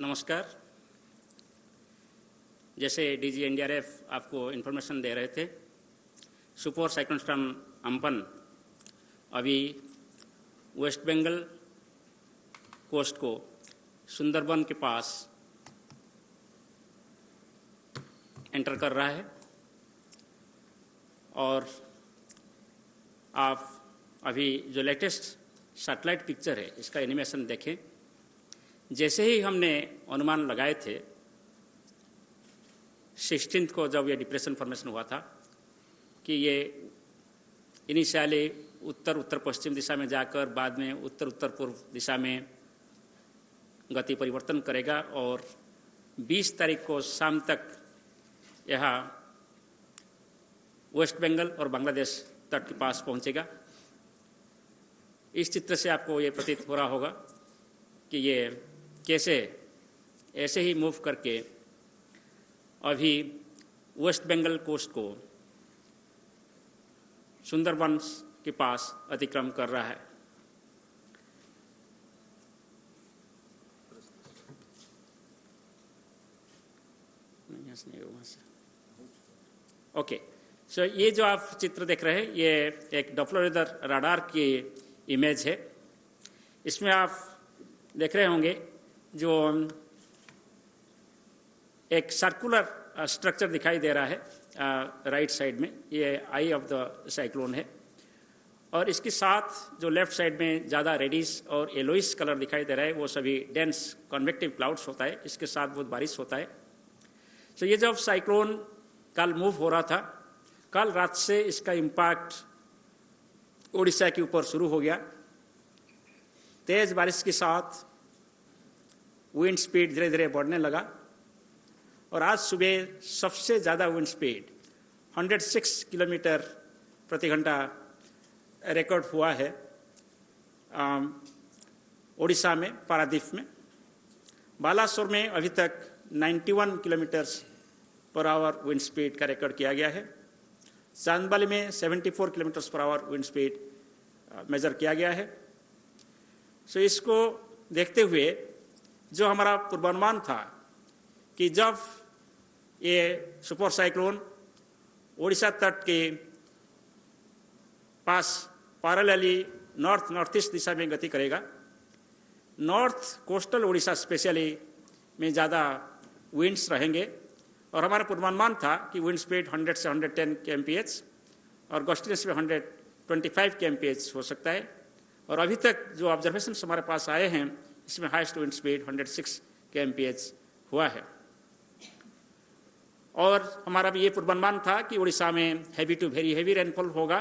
नमस्कार। जैसे DG NDRF आपको इन्फॉर्मेशन दे रहे थे, सुपर साइक्लोन स्टॉर्म अम्पन अभी वेस्ट बंगाल कोस्ट को सुंदरबन के पास एंटर कर रहा है और आप अभी जो लेटेस्ट सैटेलाइट पिक्चर है इसका एनिमेशन देखें। जैसे ही हमने अनुमान लगाए थे 16 को जब ये डिप्रेशन फॉर्मेशन हुआ था कि ये इनिशियली उत्तर उत्तर पश्चिम दिशा में जाकर बाद में उत्तर उत्तर पूर्व दिशा में गति परिवर्तन करेगा और 20 तारीख को शाम तक यह वेस्ट बंगाल और बांग्लादेश तट के पास पहुंचेगा। इस चित्र से आपको ये प्रतीत हो रहा होगा कि ये कैसे ऐसे ही मूव करके अभी वेस्ट बंगाल कोस्ट को सुंदरबन के पास अतिक्रमण कर रहा है। ओके, सो ये जो आप चित्र देख रहे हैं ये एक डॉप्लर रडार की इमेज है। इसमें आप देख रहे होंगे जो एक सर्कुलर स्ट्रक्चर दिखाई दे रहा है राइट साइड में, ये आई ऑफ द साइक्लोन है और इसके साथ जो लेफ्ट साइड में ज़्यादा रेडिश और येलोइश कलर दिखाई दे रहा है वो सभी डेंस कन्वेक्टिव क्लाउड्स होता है, इसके साथ बहुत बारिश होता है। तो ये जब साइक्लोन कल मूव हो रहा था, कल रात से इसका इम्पैक्ट उड़ीसा के ऊपर शुरू हो गया। तेज बारिश के साथ विंड स्पीड धीरे धीरे बढ़ने लगा और आज सुबह सबसे ज़्यादा विंड स्पीड 106 किलोमीटर प्रति घंटा रिकॉर्ड हुआ है उड़ीसा में, पारादीप में। बालासोर में अभी तक 91 kilometre per hour wind speed का रिकॉर्ड किया गया है। चांदबाली में 74 kilometre per hour wind speed measure किया गया है। सो इसको देखते हुए जो हमारा पूर्वानुमान था कि जब ये सुपर साइक्लोन ओडिशा तट के पास पैरेलली नॉर्थ नॉर्थ ईस्ट दिशा में गति करेगा, नॉर्थ कोस्टल ओडिशा स्पेशली में ज़्यादा विंड्स रहेंगे और हमारा पूर्वानुमान था कि विंड स्पीड 100 से 110 kmph और गस्टिनेस में 125 kmph हो सकता है। और अभी तक जो ऑब्जर्वेशन हमारे पास आए हैं इसमें हाईएस्ट विंड स्पीड 106 kmph हुआ है। और हमारा भी ये पूर्वानुमान था कि उड़ीसा में heavy to very heavy rainfall होगा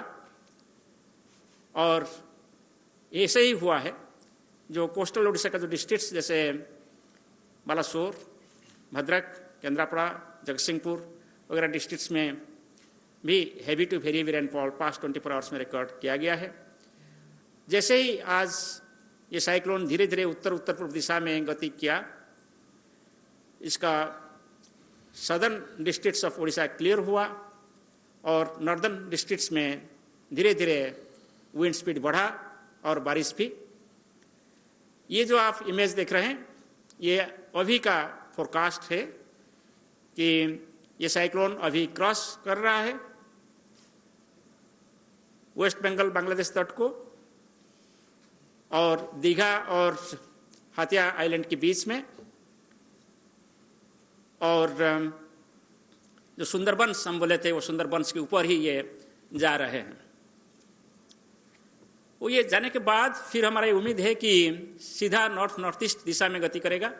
और ऐसे ही हुआ है। जो कोस्टल उड़ीसा का जो डिस्ट्रिक्ट्स जैसे बालासोर, भद्रक, केंद्रापड़ा, जगतसिंहपुर वगैरह डिस्ट्रिक्ट्स में भी heavy to very heavy rainfall past 24 hours में रिकॉर्ड किया गया है। जैसे ही आज ये साइक्लोन धीरे धीरे उत्तर उत्तर पूर्व दिशा में गति किया, इसका southern districts of Orissa clear हुआ और नॉर्दर्न डिस्ट्रिक्ट्स में धीरे धीरे विंड स्पीड बढ़ा और बारिश भी। ये जो आप इमेज देख रहे हैं ये अभी का फोरकास्ट है कि ये साइक्लोन अभी क्रॉस कर रहा है वेस्ट बंगाल बांग्लादेश तट को और दीघा और हाथिया आइलैंड के बीच में, और जो सुंदरबंस हम बोले थे वो सुंदरबंस के ऊपर ही ये जा रहे हैं। वो ये जाने के बाद फिर हमारा ये उम्मीद है कि सीधा नॉर्थ नॉर्थ ईस्ट दिशा में गति करेगा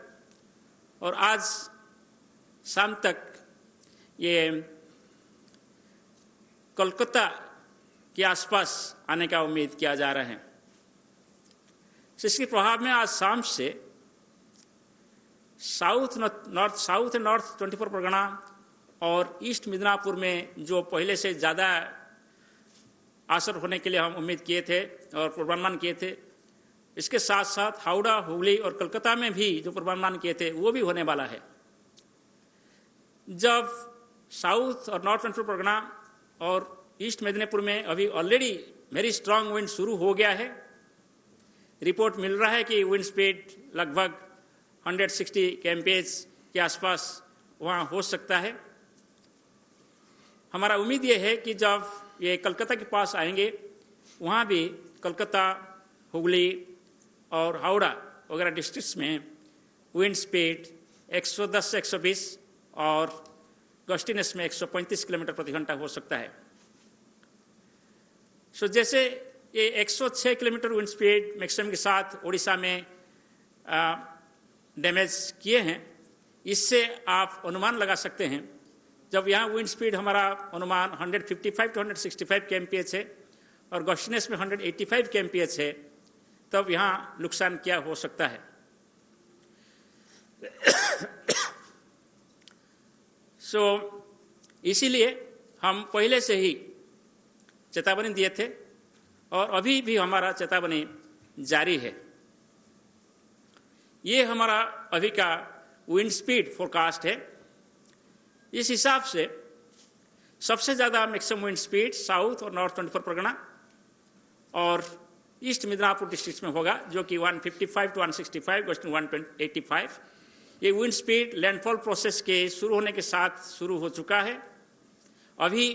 और आज शाम तक ये कोलकाता के आसपास आने का उम्मीद किया जा रहा है। इसके प्रभाव में आज शाम से साउथ एंड नॉर्थ 24 परगना और ईस्ट मिदनापुर में जो पहले से ज़्यादा असर होने के लिए हम उम्मीद किए थे और पूर्वानुमान किए थे, इसके साथ साथ हावड़ा, हुगली और कोलकाता में भी जो पूर्वानुमान किए थे वो भी होने वाला है। जब साउथ और नॉर्थ 24 परगना और ईस्ट मिदनापुर में अभी ऑलरेडी वेरी स्ट्रांग विंड शुरू हो गया है। रिपोर्ट मिल रहा है कि विंड स्पीड लगभग 160 kmph के आसपास वहाँ हो सकता है। हमारा उम्मीद ये है कि जब ये कलकत्ता के पास आएंगे वहाँ भी कलकत्ता, हुगली और हावड़ा वगैरह डिस्ट्रिक्ट्स में विंड स्पीड 110 से 120 और गस्टिनेस में 135 किलोमीटर प्रति घंटा हो सकता है। सो जैसे ये 106 किलोमीटर विंड स्पीड मैक्सिमम के साथ उड़ीसा में डैमेज किए हैं, इससे आप अनुमान लगा सकते हैं जब यहाँ विंड स्पीड हमारा अनुमान 155 to 165 kmph है और गस्टिनेस में 185 kmph है, तब यहाँ नुकसान क्या हो सकता है। इसीलिए हम पहले से ही चेतावनी दिए थे और अभी भी हमारा चेतावनी जारी है। ये हमारा अभी का विंड स्पीड फोरकास्ट है। इस हिसाब से सबसे ज़्यादा मैक्सिमम विंड स्पीड साउथ और नॉर्थ 24 परगना और ईस्ट मिदनापुर डिस्ट्रिक्ट में होगा, जो कि 155 to 165, वेस्टर्न 185। ये विंड स्पीड लैंडफॉल प्रोसेस के शुरू होने के साथ शुरू हो चुका है। अभी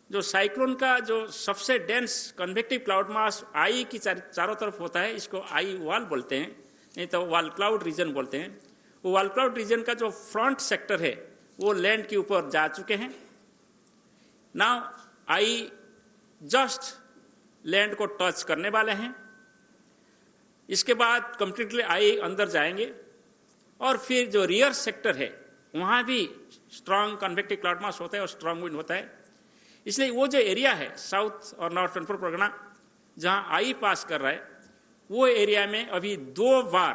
जो साइक्लोन का जो सबसे डेंस कन्वेक्टिव क्लाउड मास आई की चारों तरफ होता है, इसको आई वाल बोलते हैं, नहीं तो वाल क्लाउड रीजन बोलते हैं। वो वाल क्लाउड रीजन का जो फ्रंट सेक्टर है वो लैंड के ऊपर जा चुके हैं। नाउ आई जस्ट लैंड को टच करने वाले हैं। इसके बाद कंप्लीटली आई अंदर जाएंगे और फिर जो रियर सेक्टर है वहाँ भी स्ट्रांग कन्वेक्टिव क्लाउड मास होता है और स्ट्रांग विंड होता है। इसलिए वो जो एरिया है साउथ और नॉर्थ 24 परगना जहाँ आई पास कर रहा है, वो एरिया में अभी 2 बार,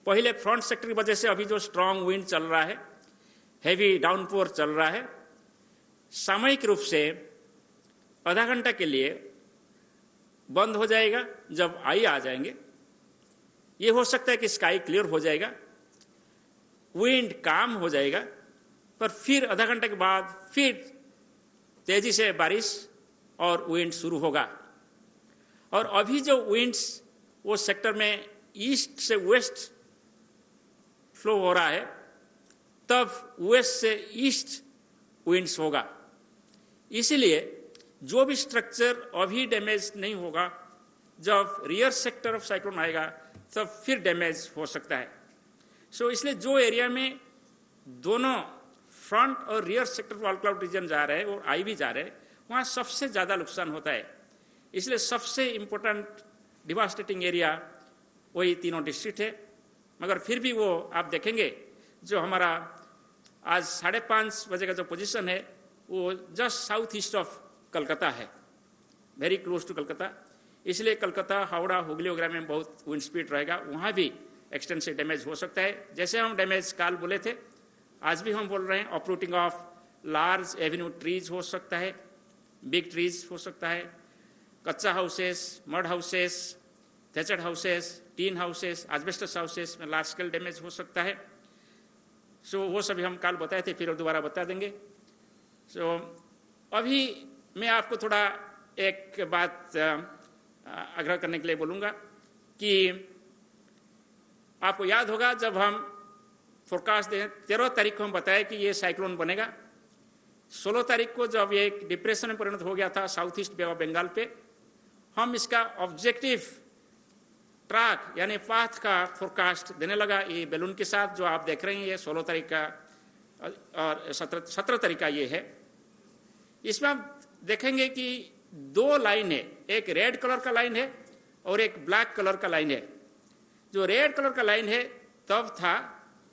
पहले फ्रंट सेक्टर की वजह से अभी जो स्ट्रांग विंड चल रहा है, हैवी डाउनपोर चल रहा है, सामयिक रूप से आधा घंटा के लिए बंद हो जाएगा। जब आई आ जाएंगे ये हो सकता है कि स्काई क्लियर हो जाएगा, विंड काम हो जाएगा, पर फिर आधा घंटे के बाद फिर तेजी से बारिश और विंड शुरू होगा। और अभी जो विंड्स वो सेक्टर में ईस्ट से वेस्ट फ्लो हो रहा है, तब वेस्ट से ईस्ट विंड्स होगा। इसीलिए जो भी स्ट्रक्चर अभी डैमेज नहीं होगा, जब रियर सेक्टर ऑफ साइक्लोन आएगा तब फिर डैमेज हो सकता है। इसलिए जो एरिया में दोनों फ्रंट और रियर सेक्टर वाल क्लाउड रीजन जा रहे हैं और आई भी जा रहे हैं, वहाँ सबसे ज़्यादा नुकसान होता है। इसलिए सबसे इम्पोर्टेंट डिवास्टेटिंग एरिया वही तीनों डिस्ट्रिक्ट है। मगर फिर भी वो आप देखेंगे जो हमारा आज 5:30 बजे का जो पोजीशन है वो just south east of Calcutta है, वेरी क्लोज टू कलकत्ता। इसलिए कलकत्ता, हावड़ा, हुगली वगैरह में बहुत विंड स्पीड रहेगा, वहाँ भी एक्सटेंसिव डैमेज हो सकता है। जैसे हम डैमेज काल बोले थे, आज भी हम बोल रहे हैं uprooting of large avenue trees हो सकता है, बिग ट्रीज हो सकता है, kachcha houses, mud houses, thatched houses, tin houses, asbestos houses में लार्ज स्केल डैमेज हो सकता है। वो सभी हम काल बताए थे, फिर दोबारा बता देंगे। अभी मैं आपको थोड़ा एक बात आग्रह करने के लिए बोलूँगा कि आपको याद होगा जब हम फोरकास्ट दें 13 तारीख को हम बताए कि ये साइक्लोन बनेगा। 16 तारीख को जब ये एक डिप्रेशन में परिणत हो गया था south east bay of Bengal पे, हम इसका ऑब्जेक्टिव ट्रैक यानी पाथ का फोरकास्ट देने लगा ये बैलून के साथ, जो आप देख रहे हैं। ये 16 तारीख का और 17 तारीख का ये है। इसमें आप देखेंगे कि 2 लाइन है, एक रेड कलर का लाइन है और एक ब्लैक कलर का लाइन है। जो रेड कलर का लाइन है तब था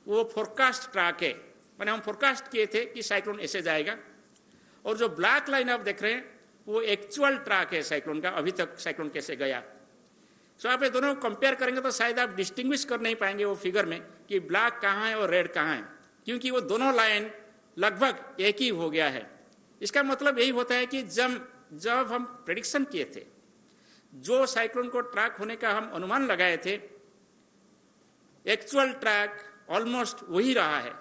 वो फोरकास्ट ट्रैक है, मैंने हम फोरकास्ट किए थे कि साइक्लोन ऐसे जाएगा। और जो ब्लैक लाइन आप देख रहे हैं वो एक्चुअल ट्रैक है साइक्लोन का, अभी तक साइक्लोन कैसे गया। आप ये दोनों कंपेयर करेंगे तो शायद आप डिस्टिंग्विश कर नहीं पाएंगे वो फिगर में कि ब्लैक कहाँ है और रेड कहाँ है, क्योंकि वो दोनों लाइन लगभग एक ही हो गया है। इसका मतलब यही होता है कि जब हम प्रेडिक्शन किए थे, जो साइक्लोन को ट्रैक होने का हम अनुमान लगाए थे, एक्चुअल ट्रैक ऑलमोस्ट वही रहा है।